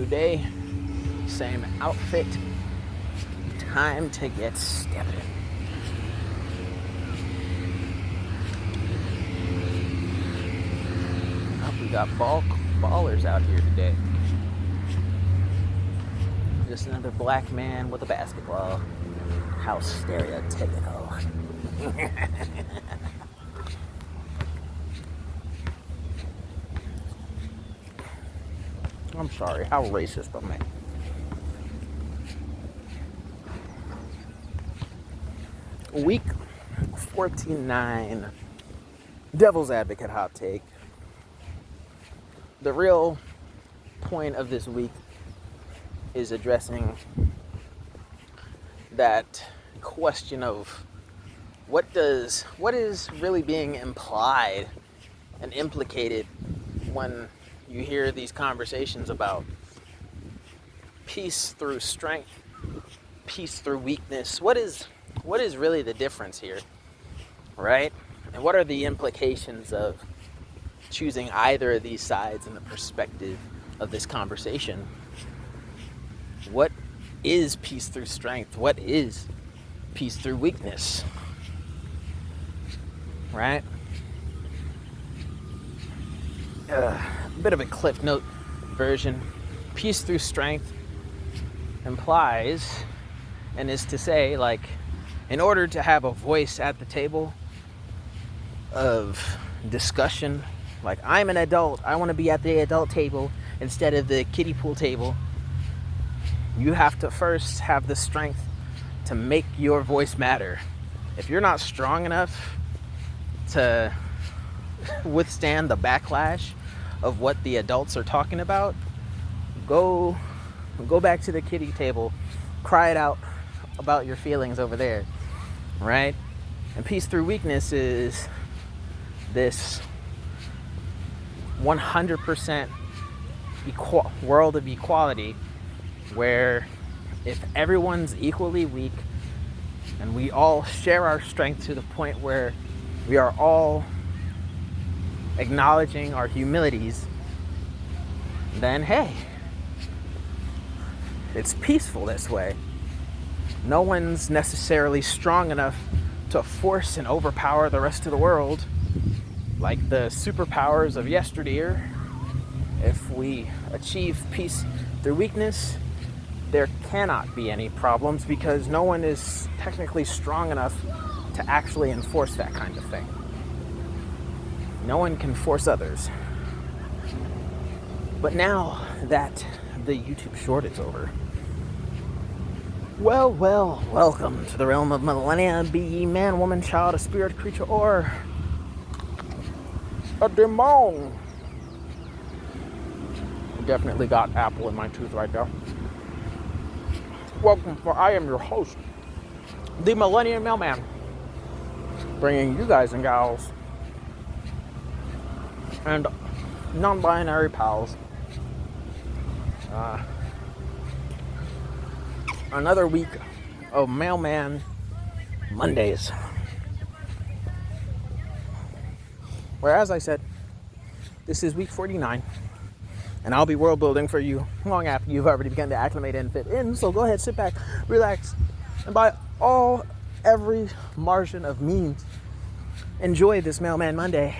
day, same outfit. Time to get stepping. Oh, we got ballers out here today. Just another black man with a basketball. How stereotypical. I'm sorry, how racist of me. Week 49, Devil's Advocate hot take. The real point of this week is addressing that question of what is really being implied and implicated when you hear these conversations about peace through strength, peace through weakness. What is really the difference here, right? And what are the implications of choosing either of these sides in the perspective of this conversation? What is peace through strength? What is peace through weakness? Right? A bit of a Cliff Note version. Peace through strength implies and is to say, like, in order to have a voice at the table of discussion, like, I'm an adult, I want to be at the adult table instead of the kiddie pool table, you have to first have the strength to make your voice matter. If you're not strong enough to withstand the backlash of what the adults are talking about, go back to the kiddie table, cry it out about your feelings over there, right? And peace through weakness is this 100% world of equality, where if everyone's equally weak and we all share our strength to the point where we are all acknowledging our humilities, then hey, it's peaceful this way. No one's necessarily strong enough to force and overpower the rest of the world like the superpowers of yesteryear. If we achieve peace through weakness, there cannot be any problems because no one is technically strong enough to actually enforce that kind of thing. No one can force others. But now that the YouTube short is over, well, welcome to the realm of Millenia. Be ye man, woman, child, a spirit, creature, or a demon. Definitely got apple in my tooth right there. Welcome, for I am your host, the Millennium Mailman, bringing you guys and gals and non-binary pals another week of Mailmen Mondays, where, as I said, this is week 49, and I'll be world building for you long after you've already begun to acclimate and fit in. So go ahead, sit back, relax, and by every margin of means, enjoy this Mailman Monday.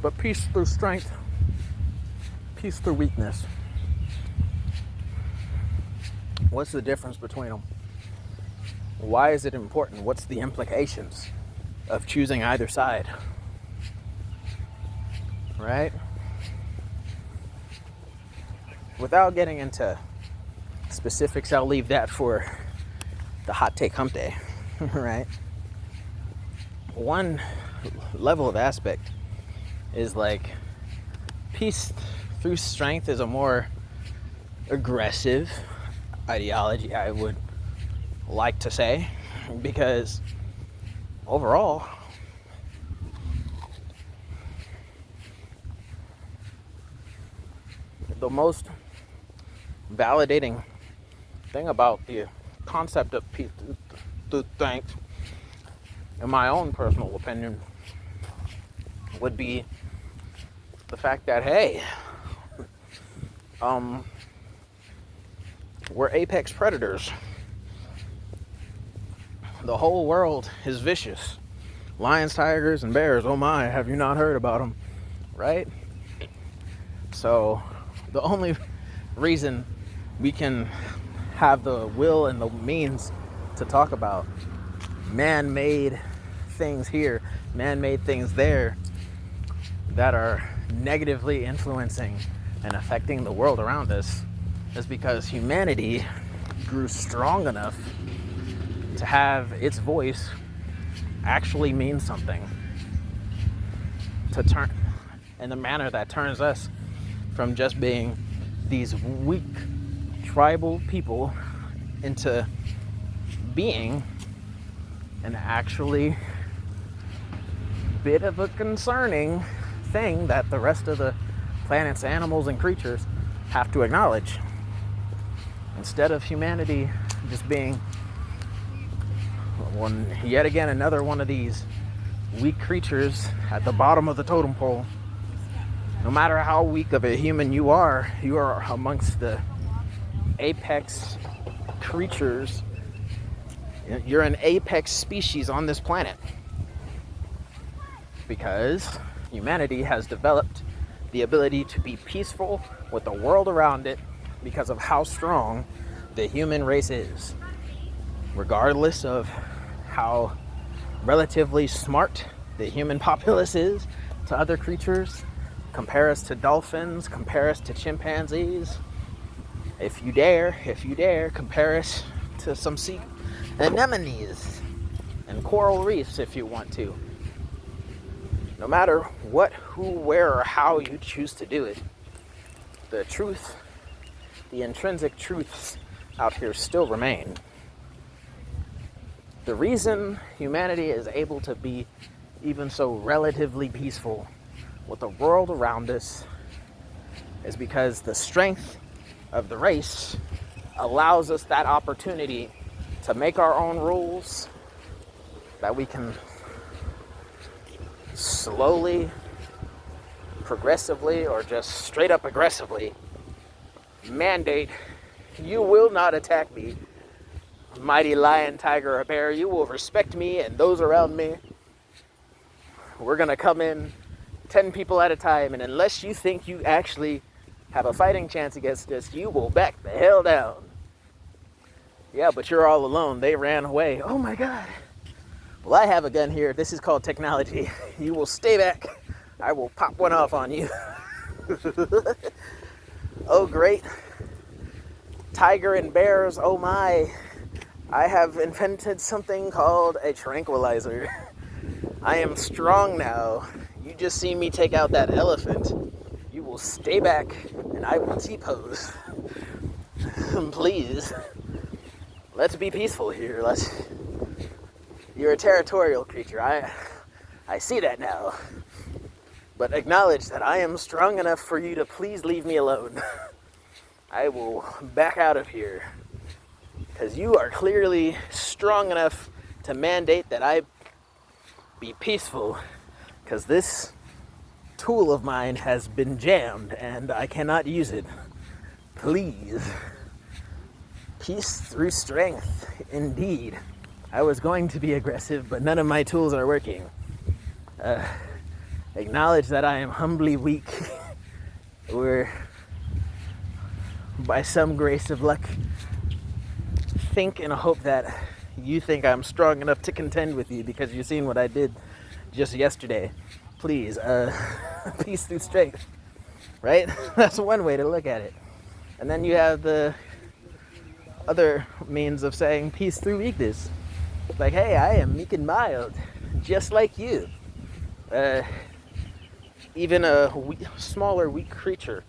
But peace through strength, peace through weakness. What's the difference between them? Why is it important? What's the implications of choosing either side? Right? Without getting into specifics, I'll leave that for the hot take hump day. Right? One level of aspect is like peace through strength is a more aggressive ideology, I would like to say, because overall the most validating thing about the concept of thanks, in my own personal opinion, would be the fact that, hey, we're apex predators. The whole world is vicious. Lions, tigers, and bears, oh my, have you not heard about them, right? So the only reason we can have the will and the means to talk about man-made things here, man-made things there that are negatively influencing and affecting the world around us is because humanity grew strong enough to have its voice actually mean something, to turn in a manner that turns us from just being these weak tribal people into being an actually bit of a concerning thing that the rest of the planet's animals and creatures have to acknowledge. Instead of humanity just being yet again another one of these weak creatures at the bottom of the totem pole, no matter how weak of a human you are amongst the apex creatures. You're an apex species on this planet because humanity has developed the ability to be peaceful with the world around it because of how strong the human race is. Regardless of how relatively smart the human populace is to other creatures, compare us to dolphins, compare us to chimpanzees. If you dare, compare us to some sea anemones and coral reefs if you want to. No matter what, who, where, or how you choose to do it, the truth, the intrinsic truths out here still remain. The reason humanity is able to be even so relatively peaceful with the world around us is because the strength of the race allows us that opportunity to make our own rules that we can slowly, progressively, or just straight up aggressively mandate, you will not attack me, mighty lion, tiger, or bear. You will respect me and those around me. We're gonna come in 10 people at a time, and unless you think you actually have a fighting chance against us, you will back the hell down. Yeah, but you're all alone. They ran away. Oh my God. Well, I have a gun here. This is called technology. You will stay back. I will pop one off on you. Oh, great. Tiger and bears, oh my. I have invented something called a tranquilizer. I am strong now. You just see me take out that elephant. You will stay back and I will T-pose. Please. Let's be peaceful here. You're a territorial creature. I see that now. But acknowledge that I am strong enough for you to please leave me alone. I will back out of here. Because you are clearly strong enough to mandate that I be peaceful. Because this tool of mine has been jammed and I cannot use it. Please. Peace through strength, indeed. I was going to be aggressive, but none of my tools are working. Acknowledge that I am humbly weak, or by some grace of luck, think and hope that you think I'm strong enough to contend with you because you've seen what I did just yesterday. Please, peace through strength, right? That's one way to look at it. And then you have the other means of saying peace through weakness. Like, hey, I am meek and mild, just like you. Even a smaller, weak creature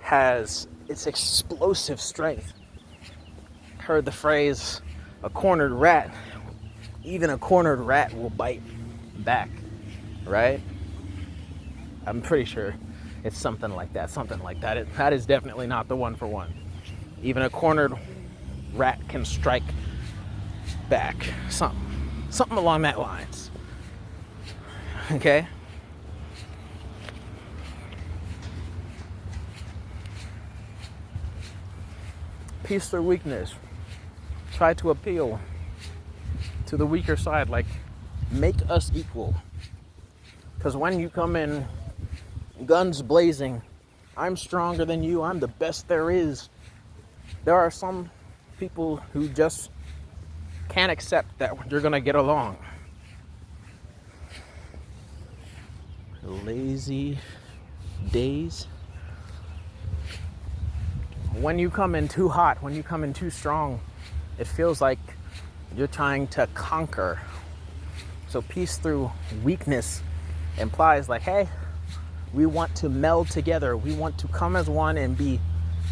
has its explosive strength. Heard the phrase, a cornered rat. Even a cornered rat will bite back, right? I'm pretty sure it's something like that. That is definitely not the one for one. Even a cornered rat can strike back. Something along that lines. Okay? Peace through weakness. Try to appeal to the weaker side, like make us equal. Because when you come in guns blazing, I'm stronger than you, I'm the best there is, there are some people who just can't accept that you're gonna get along. Lazy days. When you come in too hot, when you come in too strong, it feels like you're trying to conquer. So peace through weakness implies like, hey, we want to meld together. We want to come as one and be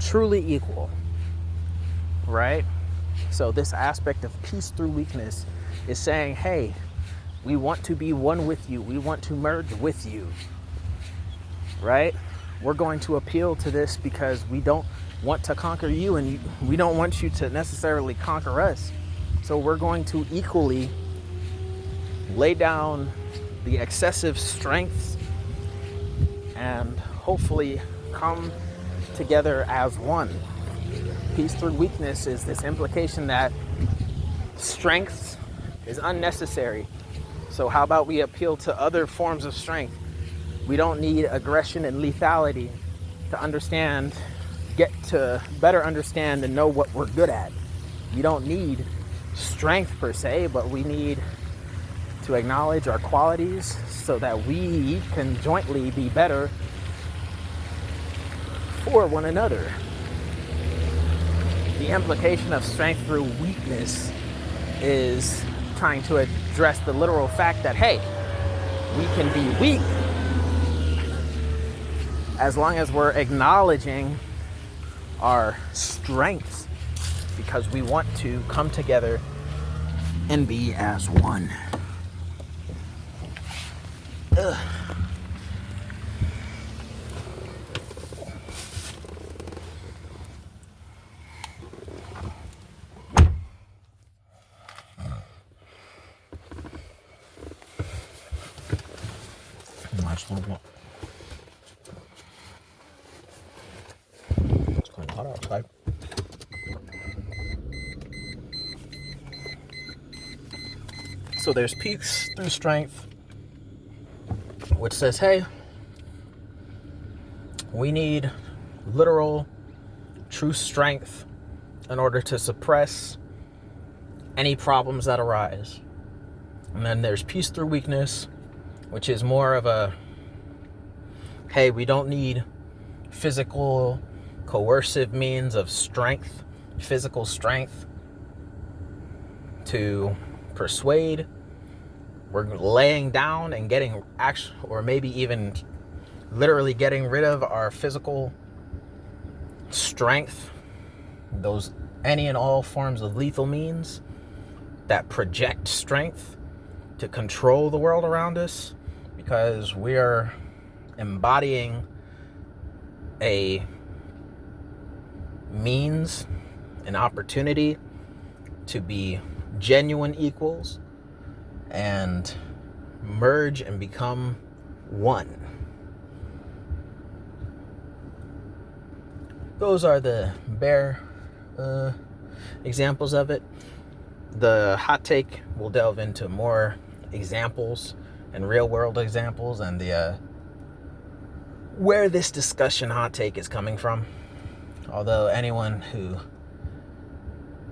truly equal, right? So this aspect of peace through weakness is saying, hey, we want to be one with you. We want to merge with you, right? We're going to appeal to this because we don't want to conquer you, and we don't want you to necessarily conquer us. So we're going to equally lay down the excessive strength and hopefully come together as one. Peace through weakness is this implication that strength is unnecessary. So how about we appeal to other forms of strength? We don't need aggression and lethality to get to better understand and know what we're good at. We don't need strength per se, but we need to acknowledge our qualities so that we can jointly be better for one another. The implication of strength through weakness is trying to address the literal fact that, hey, we can be weak as long as we're acknowledging our strengths, because we want to come together and be as one. Ugh. Nice little one. It's kind of hot outside. So there's peace through strength, which says, hey, we need literal, true strength in order to suppress any problems that arise. And then there's peace through weakness, which is more of a, hey, we don't need physical, coercive means of strength, physical strength to persuade. We're laying down and getting or maybe even literally getting rid of our physical strength, those any and all forms of lethal means that project strength to control the world around us, because we are embodying a means, an opportunity to be genuine equals and merge and become one. Those are the bare examples of it. The hot take will delve into more examples and real world examples and the where this discussion hot take is coming from. Although anyone who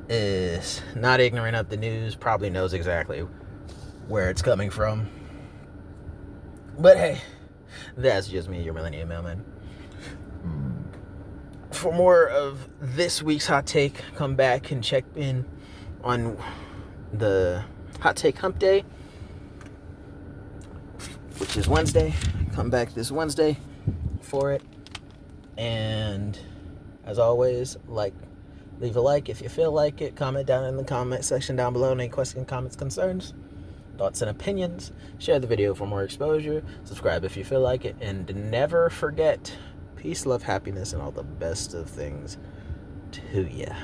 is not ignorant of the news probably knows exactly where it's coming from. But hey, that's just me, your Millennium Mailman. For more of this week's hot take, come back and check in on the hot take hump day, which is Wednesday. Come back this Wednesday for it. And as always, leave a like if you feel like it. Comment down in the comment section down below. Any questions, comments, concerns, thoughts, and opinions. Share the video for more exposure. Subscribe if you feel like it. And never forget, peace, love, happiness, and all the best of things to ya.